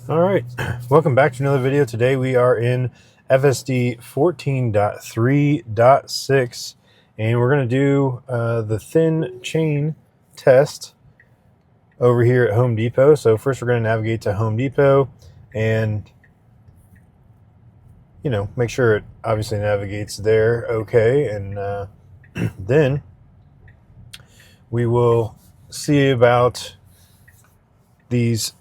All right, welcome back to another video. Today we are in FSD 14.3.6 and we're going to do the thin chain test over here at Home Depot. So first we're going to navigate to Home Depot and make sure it obviously navigates there okay, and then we will see about these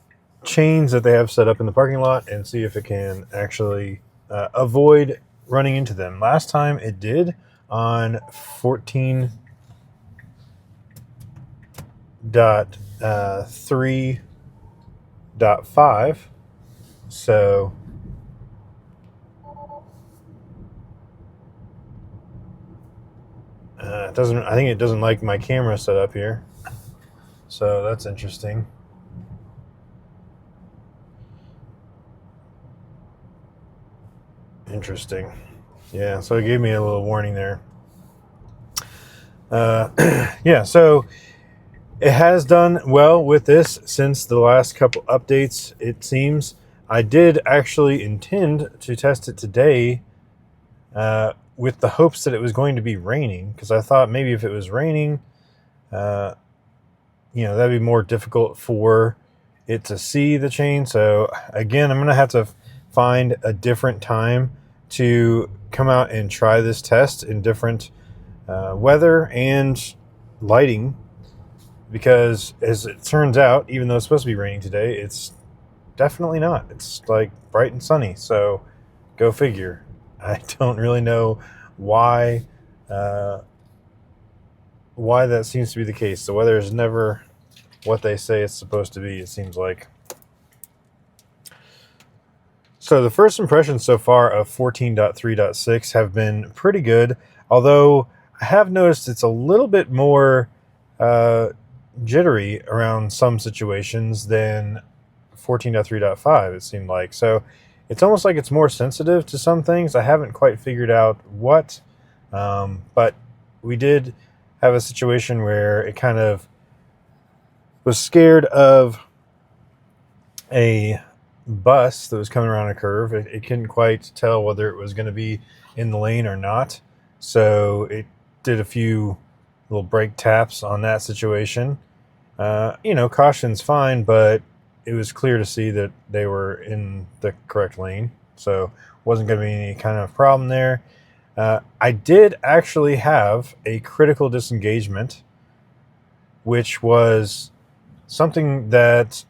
chains that they have set up in the parking lot and see if it can actually avoid running into them. Last time it did on 14.3.5. So it doesn't. I think it doesn't like my camera set up here. So that's interesting. Interesting. Yeah. So it gave me a little warning there. Yeah. So it has done well with this since the last couple updates, it seems. I did actually intend to test it today with the hopes that it was going to be raining, because I thought maybe if it was raining, uh, that'd be more difficult for it to see the chain. So again, I'm going to have to find a different time to come out and try this test in different weather and lighting, because as it turns out, even though it's supposed to be raining today, it's definitely not. It's like bright and sunny. So go figure. I don't really know why uh, why that seems to be the case. The weather is never what they say it's supposed to be, it seems like. So the first impressions so far of 14.3.6 have been pretty good, although I have noticed it's a little bit more jittery around some situations than 14.3.5, it seemed like. So it's almost like it's more sensitive to some things. I haven't quite figured out what, but we did have a situation where it kind of was scared of a bus that was coming around a curve. It couldn't quite tell whether it was going to be in the lane or not. So it did a few little brake taps on that situation. Caution's fine, but it was clear to see that they were in the correct lane. So wasn't going to be any kind of problem there. I did actually have a critical disengagement, which was something that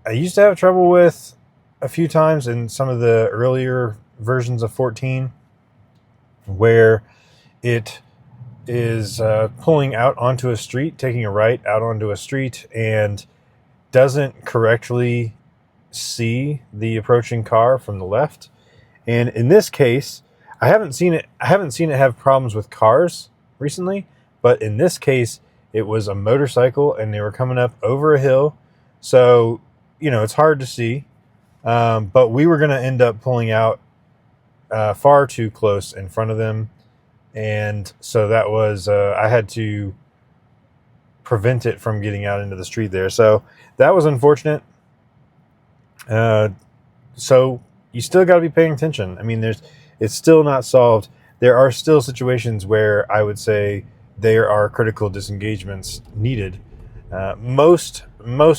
I used to have trouble with a few times in some of the earlier versions of 14, where it is pulling out onto a street, taking a right out onto a street, and doesn't correctly see the approaching car from the left. And in this case, I haven't seen it have problems with cars recently, but in this case, it was a motorcycle and they were coming up over a hill. So, it's hard to see. But we were going to end up pulling out far too close in front of them. And so that was, I had to prevent it from getting out into the street there. So that was unfortunate. So you still got to be paying attention. I mean, it's still not solved. There are still situations where I would say there are critical disengagements needed. Most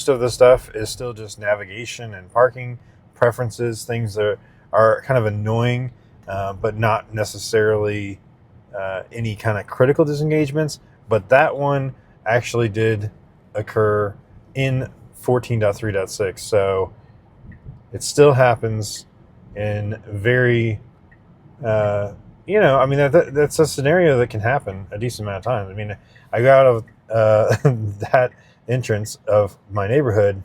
of the stuff is still just navigation and parking preferences, things that are kind of annoying, but not necessarily any kind of critical disengagements. But that one actually did occur in 14.3.6. So it still happens in very, I mean, that's a scenario that can happen a decent amount of times. I mean, I got out of that entrance of my neighborhood,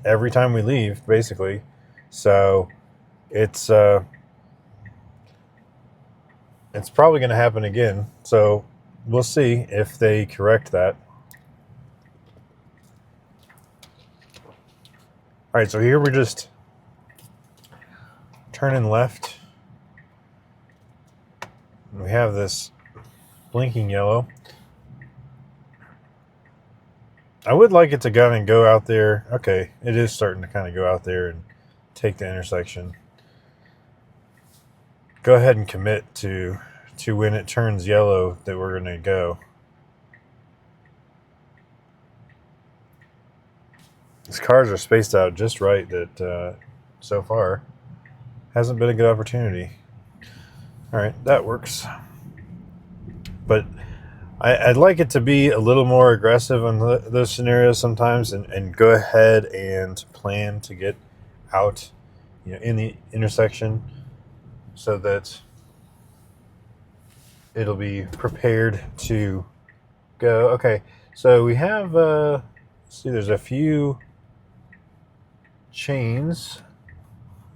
every time we leave, basically. So it's probably going to happen again. So we'll see if they correct that. All right, so here we're just turning left. We have this blinking yellow. I would like it to kind of go out there. Okay, it is starting to kind of go out there and take the intersection. Go ahead and commit to when it turns yellow that we're going to go. These cars are spaced out just right that so far hasn't been a good opportunity. All right, that works. But I'd like it to be a little more aggressive on those scenarios sometimes, and go ahead and plan to get out, in the intersection, so that it'll be prepared to go. Okay, so we have see, there's a few chains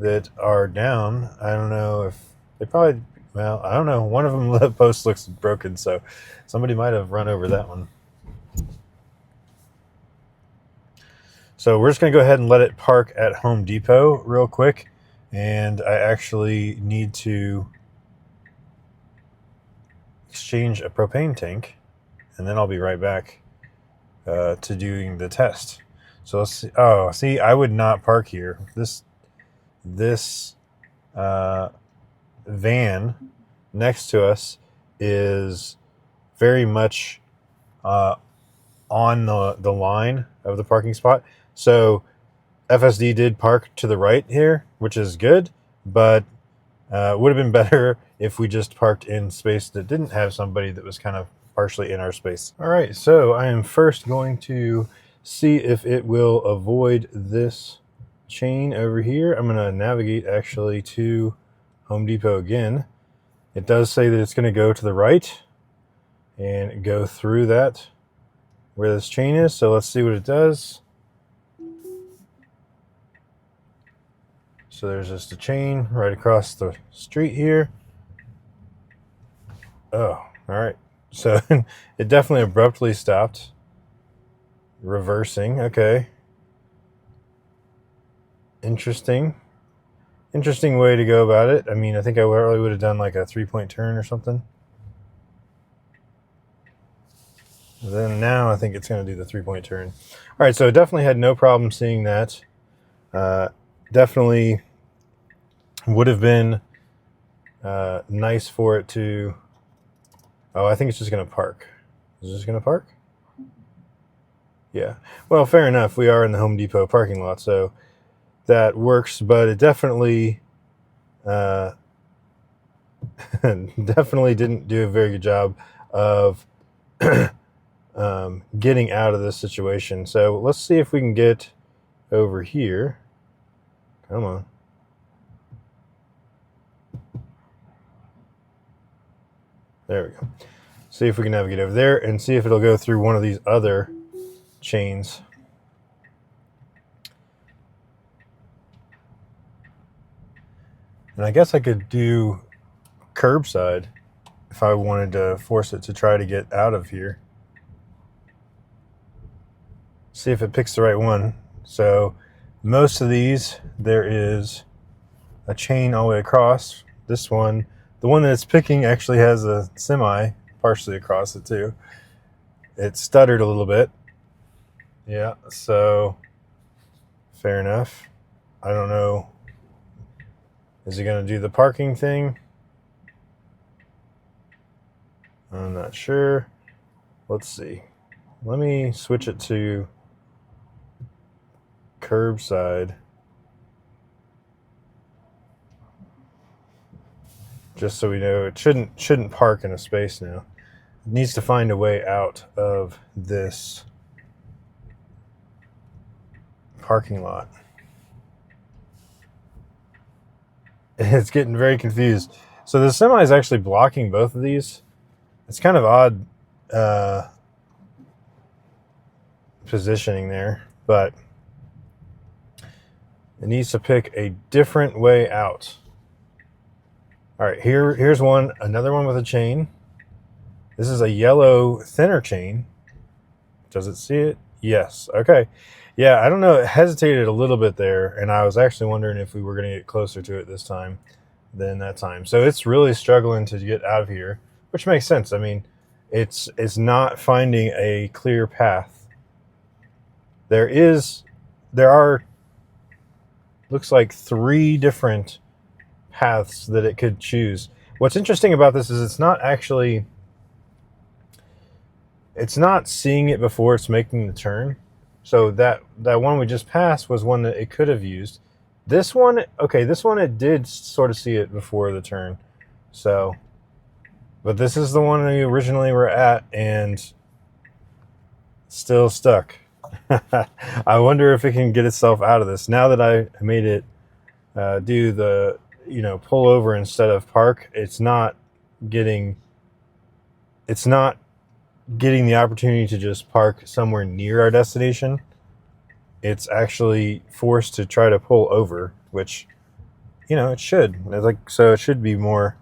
that are down. I don't know if they probably. Well, I don't know. One of them, the post looks broken, so somebody might have run over that one. So we're just going to go ahead and let it park at Home Depot real quick. And I actually need to exchange a propane tank, and then I'll be right back to doing the test. So let's see. Oh, see, I would not park here. This van next to us is very much on the line of the parking spot. So FSD did park to the right here, which is good, but would have been better if we just parked in space that didn't have somebody that was kind of partially in our space. All right, so I am first going to see if it will avoid this chain over here. I'm going to navigate actually to Home Depot again. It does say that it's going to go to the right and go through that where this chain is. So let's see what it does. So there's just a chain right across the street here. Oh, all right. So it definitely abruptly stopped. Reversing. Okay. Interesting way to go about it. I mean, I think I probably would have done like a 3-point turn or something. Then now I think it's going to do the 3-point turn. All right, so definitely had no problem seeing that. Definitely would have been nice for it to... Oh, I think it's just going to park. Is it just going to park? Yeah. Well, fair enough. We are in the Home Depot parking lot, so that works, but it definitely definitely didn't do a very good job of getting out of this situation. So let's see if we can get over here. Come on. There we go. See if we can navigate over there and see if it'll go through one of these other chains. And I guess I could do curbside if I wanted to force it to try to get out of here. See if it picks the right one. So most of these, there is a chain all the way across. This one, the one that it's picking actually has a semi partially across it too. It stuttered a little bit. Yeah, so fair enough. I don't know. Is it going to do the parking thing? I'm not sure. Let's see. Let me switch it to curbside. Just so we know it shouldn't park in a space now. It needs to find a way out of this parking lot. It's getting very confused. So the semi is actually blocking both of these. It's kind of odd positioning there, but it needs to pick a different way out. All right, here's another one with a chain. This is a yellow thinner chain. Does it see it? Yes. Okay. Yeah, I don't know. It hesitated a little bit there, and I was actually wondering if we were going to get closer to it this time than that time. So it's really struggling to get out of here, which makes sense. I mean, it's not finding a clear path there are, looks like 3 different paths that it could choose. What's interesting about this is it's not seeing it before it's making the turn. So that one we just passed was one that it could have used. This one it did sort of see it before the turn. So, but this is the one we originally were at and still stuck. I wonder if it can get itself out of this. Now that I made it do the, pull over instead of park, it's not getting the opportunity to just park somewhere near our destination. It's actually forced to try to pull over, which, it should. So it should be more.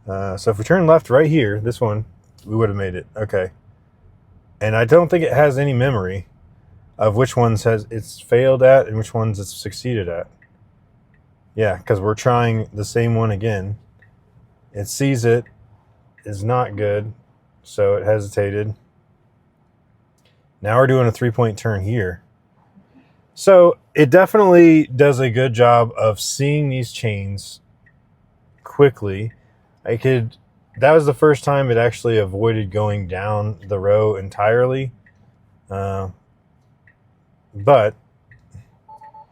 So if we turn left right here, this one, we would have made it. Okay. And I don't think it has any memory of which ones it's failed at and which ones it's succeeded at. Yeah, because we're trying the same one again. It sees it is not good, so it hesitated. Now we're doing a 3-point turn here. So it definitely does a good job of seeing these chains quickly. That was the first time it actually avoided going down the row entirely. But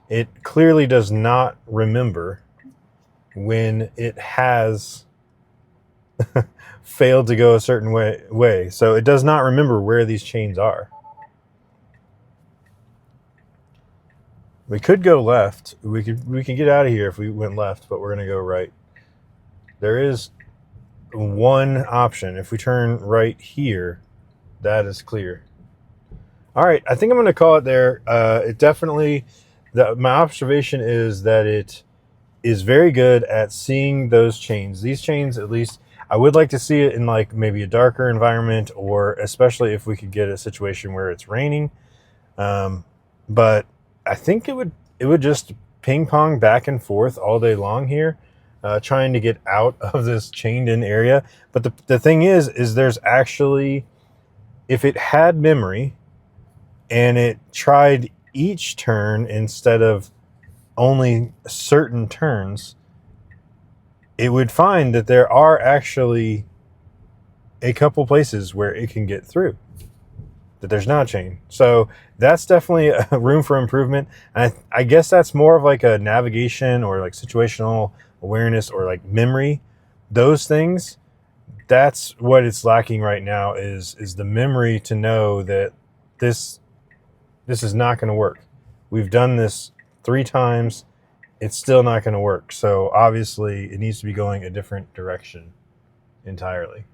it clearly does not remember when it has failed to go a certain way. So it does not remember where these chains are. We could go left. We could get out of here if we went left, but we're going to go right. There is one option. If we turn right here, that is clear. All right, I think I'm going to call it there. It definitely, my observation is that it is very good at seeing those chains. These chains, at least, I would like to see it in like maybe a darker environment, or especially if we could get a situation where it's raining. But I think it would just ping pong back and forth all day long here, trying to get out of this chained in area. But the thing is there's actually, if it had memory and it tried each turn instead of only certain turns, it would find that there are actually a couple places where it can get through, that there's not a chain. So that's definitely a room for improvement. And I guess that's more of like a navigation or like situational awareness or like memory. Those things, that's what it's lacking right now is the memory to know that this is not going to work. We've done this 3 times. It's still not going to work. So obviously it needs to be going a different direction entirely.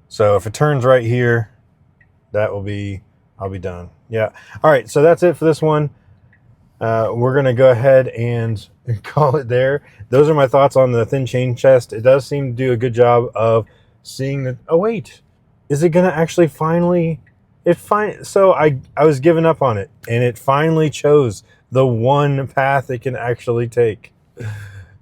So if it turns right here, I'll be done. Yeah. All right. So that's it for this one. We're going to go ahead and call it there. Those are my thoughts on the thin chain chest. It does seem to do a good job of seeing that. Oh, wait, is it going to actually finally, so I was giving up on it and it finally chose the one path it can actually take.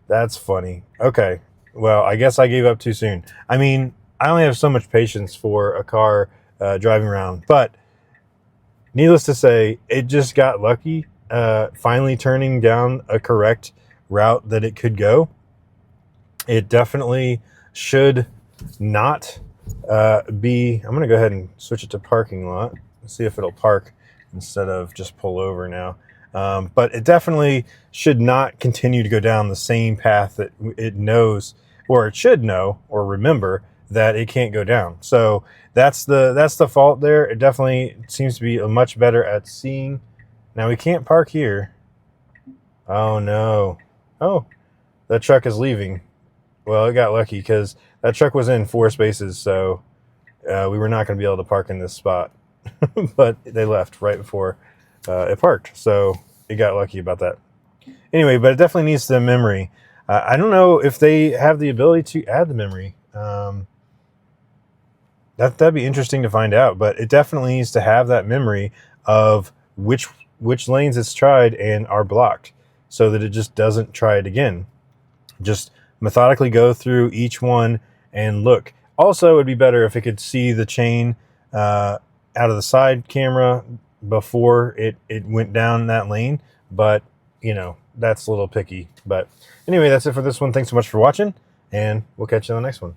That's funny. Okay. Well, I guess I gave up too soon. I mean, I only have so much patience for a car driving around, but needless to say, it just got lucky, finally turning down a correct route that it could go. It definitely should not be. I'm going to go ahead and switch it to parking lot. See if it'll park instead of just pull over now. But it definitely should not continue to go down the same path that it knows, or it should know or remember that it can't go down. So that's the fault there. It definitely seems to be much better at seeing. Now we can't park here. Oh no. Oh, that truck is leaving. Well, it got lucky because that truck was in 4 spaces, so we were not going to be able to park in this spot. But they left right before it parked, so it got lucky about that. Anyway, but it definitely needs the memory. I don't know if they have the ability to add the memory. That'd be interesting to find out, but it definitely needs to have that memory of which lanes it's tried and are blocked, so that it just doesn't try it again. Just methodically go through each one and look. Also, it'd be better if it could see the chain out of the side camera before it went down that lane, but you know, that's a little picky. But anyway, that's it for this one. Thanks so much for watching, and we'll catch you on the next one.